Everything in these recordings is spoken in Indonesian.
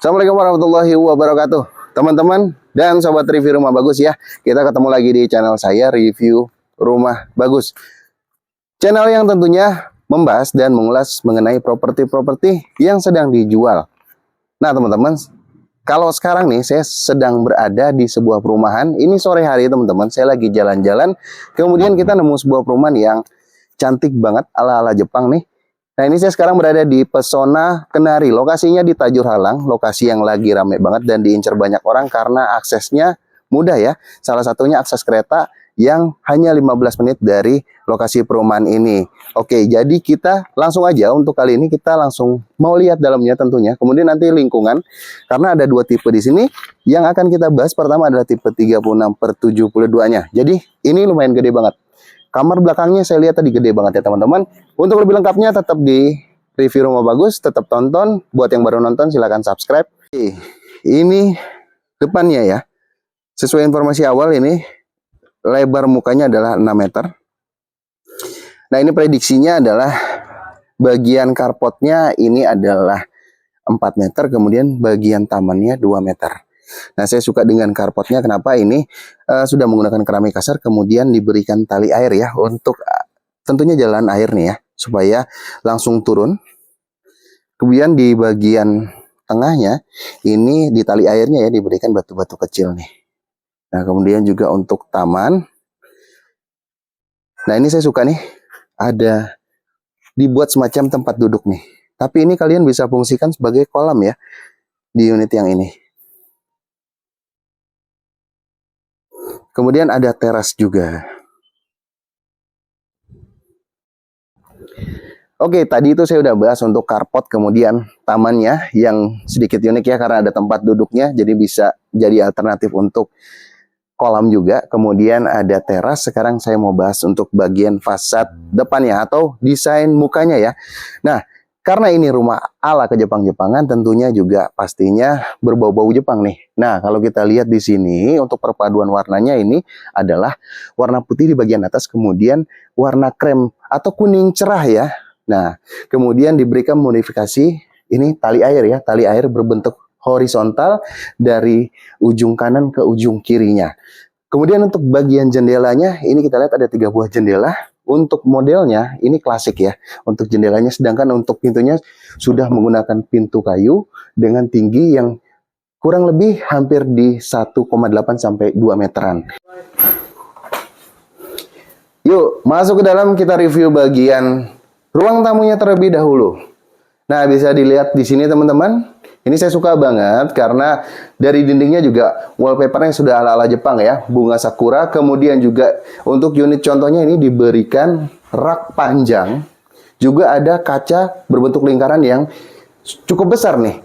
Assalamualaikum warahmatullahi wabarakatuh, teman-teman dan sobat review rumah bagus ya. Kita ketemu lagi di channel saya, review rumah bagus. Channel yang tentunya membahas dan mengulas mengenai properti-properti yang sedang dijual. Nah teman-teman, kalau sekarang nih saya sedang berada di sebuah perumahan. Ini sore hari teman-teman, saya lagi jalan-jalan. Kemudian kita nemu sebuah perumahan yang cantik banget ala-ala Jepang nih. Nah ini saya sekarang berada di Pesona Kenari. Lokasinya di Tajur Halang, lokasi yang lagi rame banget dan diincar banyak orang karena aksesnya mudah ya. Salah satunya akses kereta yang hanya 15 menit dari lokasi perumahan ini. Oke, jadi kita langsung aja untuk kali ini kita langsung mau lihat dalamnya tentunya. Kemudian nanti lingkungan, karena ada dua tipe di sini yang akan kita bahas. Pertama adalah tipe 36/72-nya. Jadi ini lumayan gede banget. Kamar belakangnya saya lihat tadi gede banget ya teman-teman. Untuk lebih lengkapnya tetap di review rumah bagus, tetap tonton. Buat yang baru nonton silahkan subscribe. Ini depannya ya. Sesuai informasi awal ini lebar mukanya adalah 6 meter. Nah ini prediksinya adalah bagian carportnya ini adalah 4 meter. Kemudian bagian tamannya 2 meter. Nah saya suka dengan carportnya, kenapa ini sudah menggunakan keramik kasar, kemudian diberikan tali air ya untuk tentunya jalan air nih ya supaya langsung turun. Kemudian di bagian tengahnya ini di tali airnya ya diberikan batu-batu kecil nih. Nah kemudian juga untuk taman, nah ini saya suka nih ada dibuat semacam tempat duduk nih, tapi ini kalian bisa fungsikan sebagai kolam ya di unit yang ini. Kemudian ada teras juga. Oke, tadi itu saya udah bahas untuk carport, kemudian tamannya yang sedikit unik ya karena ada tempat duduknya, jadi bisa jadi alternatif untuk kolam juga. Kemudian ada teras. Sekarang saya mau bahas untuk bagian fasad depannya atau desain mukanya ya. Nah, karena ini rumah ala ke-Jepang-Jepangan, tentunya juga pastinya berbau-bau Jepang nih. Nah, kalau kita lihat di sini untuk perpaduan warnanya ini adalah warna putih di bagian atas, kemudian warna krem atau kuning cerah ya. Nah, kemudian diberikan modifikasi ini tali air ya, tali air berbentuk horizontal dari ujung kanan ke ujung kirinya. Kemudian untuk bagian jendelanya ini kita lihat ada 3 buah jendela. Untuk modelnya ini klasik ya untuk jendelanya, sedangkan untuk pintunya sudah menggunakan pintu kayu dengan tinggi yang kurang lebih hampir di 1,8 sampai 2 meteran. Yuk masuk ke dalam, kita review bagian ruang tamunya terlebih dahulu. Nah bisa dilihat di sini teman-teman. Ini saya suka banget karena dari dindingnya juga wallpapernya sudah ala-ala Jepang ya, bunga sakura. Kemudian juga untuk unit contohnya ini diberikan rak panjang, juga ada kaca berbentuk lingkaran yang cukup besar nih.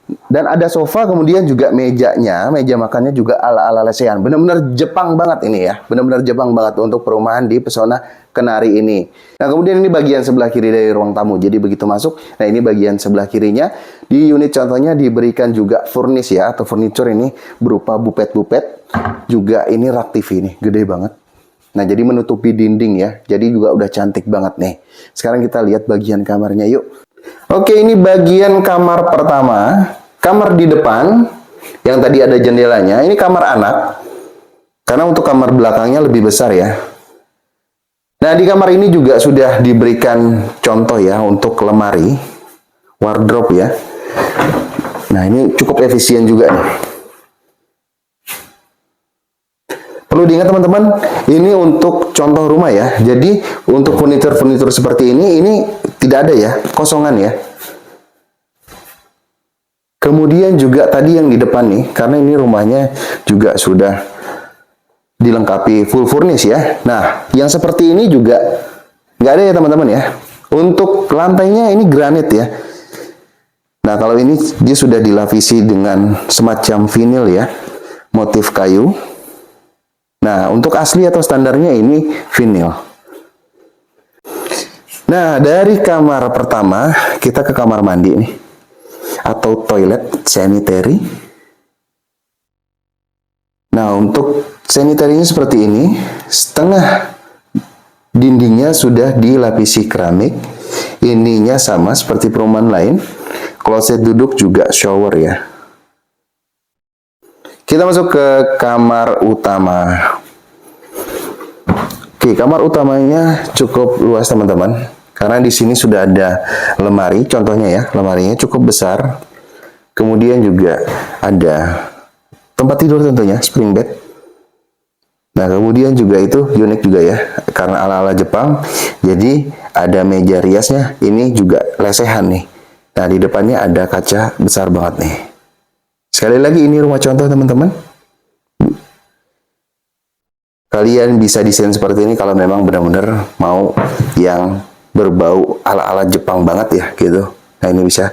Dan ada sofa, kemudian juga mejanya, meja makannya juga ala-ala lesehan. Benar-benar Jepang banget ini ya, benar-benar Jepang banget untuk perumahan di Pesona Kenari ini. Nah kemudian ini bagian sebelah kiri dari ruang tamu. Jadi begitu masuk, nah ini bagian sebelah kirinya. Di unit contohnya diberikan juga furnish ya, atau furniture ini berupa bupet-bupet. Juga ini rak TV nih, gede banget. Nah jadi menutupi dinding ya, jadi juga udah cantik banget nih. Sekarang kita lihat bagian kamarnya yuk. Oke, ini bagian kamar pertama, kamar di depan yang tadi ada jendelanya. Ini kamar anak, karena untuk kamar belakangnya lebih besar ya. Nah di kamar ini juga sudah diberikan contoh ya untuk lemari, wardrobe ya. Nah ini cukup efisien juga nih. Perlu diingat teman-teman, ini untuk contoh rumah ya. Jadi untuk furniture-furniture seperti ini tidak ada ya, kosongan ya. Kemudian juga tadi yang di depan nih, karena ini rumahnya juga sudah dilengkapi full furnish ya. Nah, yang seperti ini juga nggak ada ya teman-teman ya. Untuk lantainya ini granit ya. Nah, kalau ini dia sudah dilapisi dengan semacam vinil ya, motif kayu. Nah, untuk asli atau standarnya ini vinil. Nah, dari kamar pertama kita ke kamar mandi nih, atau toilet sanitary. Nah, untuk sanitary-nya seperti ini, setengah dindingnya sudah dilapisi keramik. Ininya sama seperti perumahan lain. Kloset duduk juga shower ya. Kita masuk ke kamar utama. Oke, kamar utamanya cukup luas teman-teman. Karena di sini sudah ada lemari, contohnya ya, lemarinya cukup besar. Kemudian juga ada tempat tidur tentunya, spring bed. Nah, kemudian juga itu unik juga ya, karena ala-ala Jepang. Jadi ada meja riasnya, ini juga lesehan nih. Nah, di depannya ada kaca besar banget nih. Sekali lagi ini rumah contoh teman-teman. Kalian bisa desain seperti ini kalau memang benar-benar mau yang berbau ala-ala Jepang banget ya gitu. Nah, ini bisa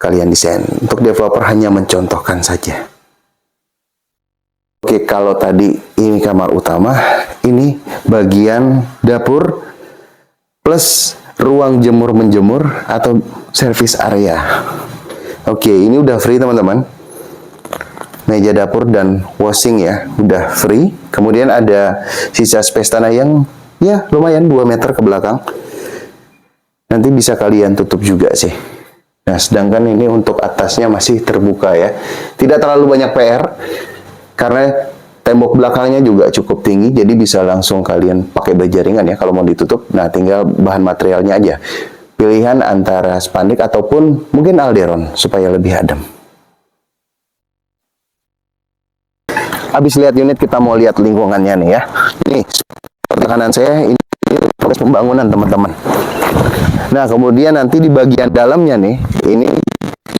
kalian desain. Untuk developer hanya mencontohkan saja. Oke, kalau tadi ini kamar utama, ini bagian dapur plus ruang jemur menjemur atau service area. Oke, ini udah free teman-teman. Meja dapur dan washing ya, udah free. Kemudian ada sisa space tanah yang ya lumayan 2 meter ke belakang. Nanti bisa kalian tutup juga sih. Nah, sedangkan ini untuk atasnya masih terbuka ya. Tidak terlalu banyak PR karena tembok belakangnya juga cukup tinggi, jadi bisa langsung kalian pakai baja ringan ya kalau mau ditutup. Nah, tinggal bahan materialnya aja. Pilihan antara spandek ataupun mungkin alderon supaya lebih adem. Habis lihat unit, kita mau lihat lingkungannya nih ya. Nih, seperti kanan saya, ini proses pembangunan teman-teman. Nah, kemudian nanti di bagian dalamnya nih, ini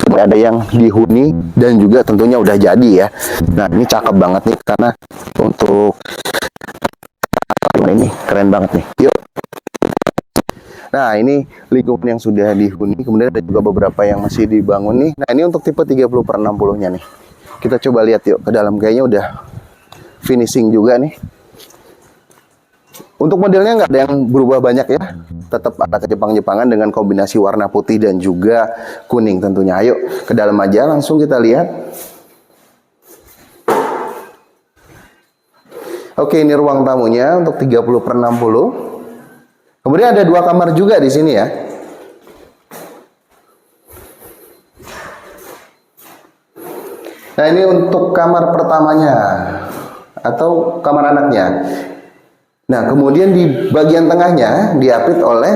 sudah ada yang dihuni dan juga tentunya udah jadi ya. Nah, ini cakep banget nih karena untuk ini keren banget nih. Yuk. Nah, ini lingkungan yang sudah dihuni, kemudian ada juga beberapa yang masih dibangun nih. Nah, ini untuk tipe 30/60-nya nih. Kita coba lihat yuk ke dalam, kayaknya udah finishing juga nih. Untuk modelnya nggak ada yang berubah banyak ya. Tetap ada kejepang-jepangan dengan kombinasi warna putih dan juga kuning tentunya. Ayo ke dalam aja, langsung kita lihat. Oke, ini ruang tamunya untuk 30/60. Kemudian ada 2 kamar juga di sini ya. Nah, ini untuk kamar pertamanya atau kamar anaknya. Nah, kemudian di bagian tengahnya diapit oleh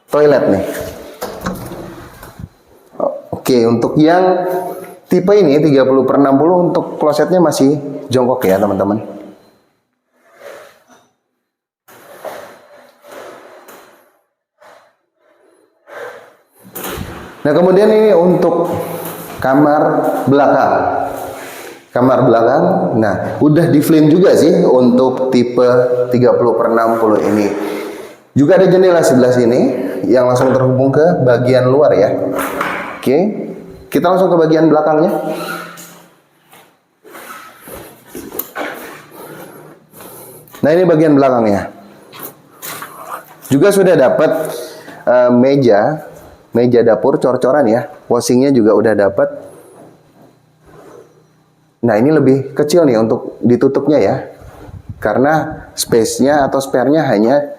toilet nih. Oke, untuk yang tipe ini 30/60 untuk klosetnya masih jongkok ya, teman-teman. Nah, kemudian ini untuk kamar belakang. Kamar belakang, nah udah di flint juga sih untuk tipe 30/60 ini. Juga ada jendela sebelah sini yang langsung terhubung ke bagian luar ya. Oke, kita langsung ke bagian belakangnya. Nah, ini bagian belakangnya. Juga sudah dapat meja dapur cor-coran ya. Washingnya juga udah dapat. Nah, ini lebih kecil nih untuk ditutupnya ya. Karena space-nya atau spare-nya hanya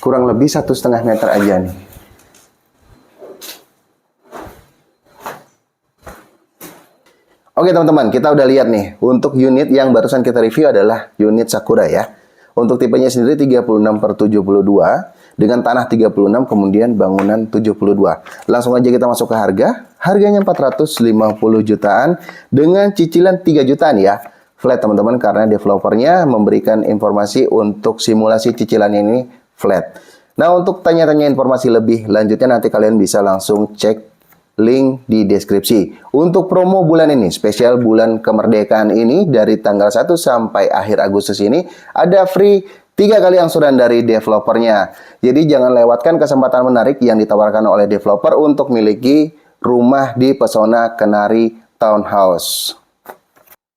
kurang lebih 1,5 meter aja nih. Oke teman-teman, kita udah lihat nih. Untuk unit yang barusan kita review adalah unit Sakura ya. Untuk tipenya sendiri 36/72 dengan tanah 36, kemudian bangunan 72. Langsung aja kita masuk ke harga. Harganya 450 jutaan dengan cicilan 3 jutaan ya. Flat teman-teman, karena developernya memberikan informasi untuk simulasi cicilan ini flat. Nah, untuk tanya-tanya informasi lebih lanjutnya nanti kalian bisa langsung cek link di deskripsi. Untuk promo bulan ini, spesial bulan kemerdekaan ini dari tanggal 1 sampai akhir Agustus ini ada free 3 kali angsuran dari developernya. Jadi jangan lewatkan kesempatan menarik yang ditawarkan oleh developer untuk miliki rumah di Pesona Kenari Townhouse.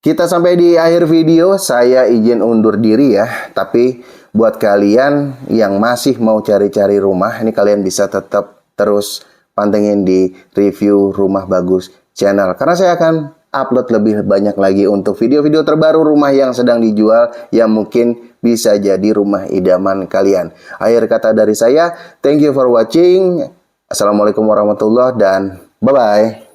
Kita sampai di akhir video, saya izin undur diri ya. Tapi buat kalian yang masih mau cari-cari rumah, ini kalian bisa tetap terus pantengin di Review Rumah Bagus channel. Karena saya akan upload lebih banyak lagi untuk video-video terbaru rumah yang sedang dijual yang mungkin bisa jadi rumah idaman kalian. Akhir kata dari saya, thank you for watching. Assalamualaikum warahmatullahi wabarakatuh dan Bye-bye.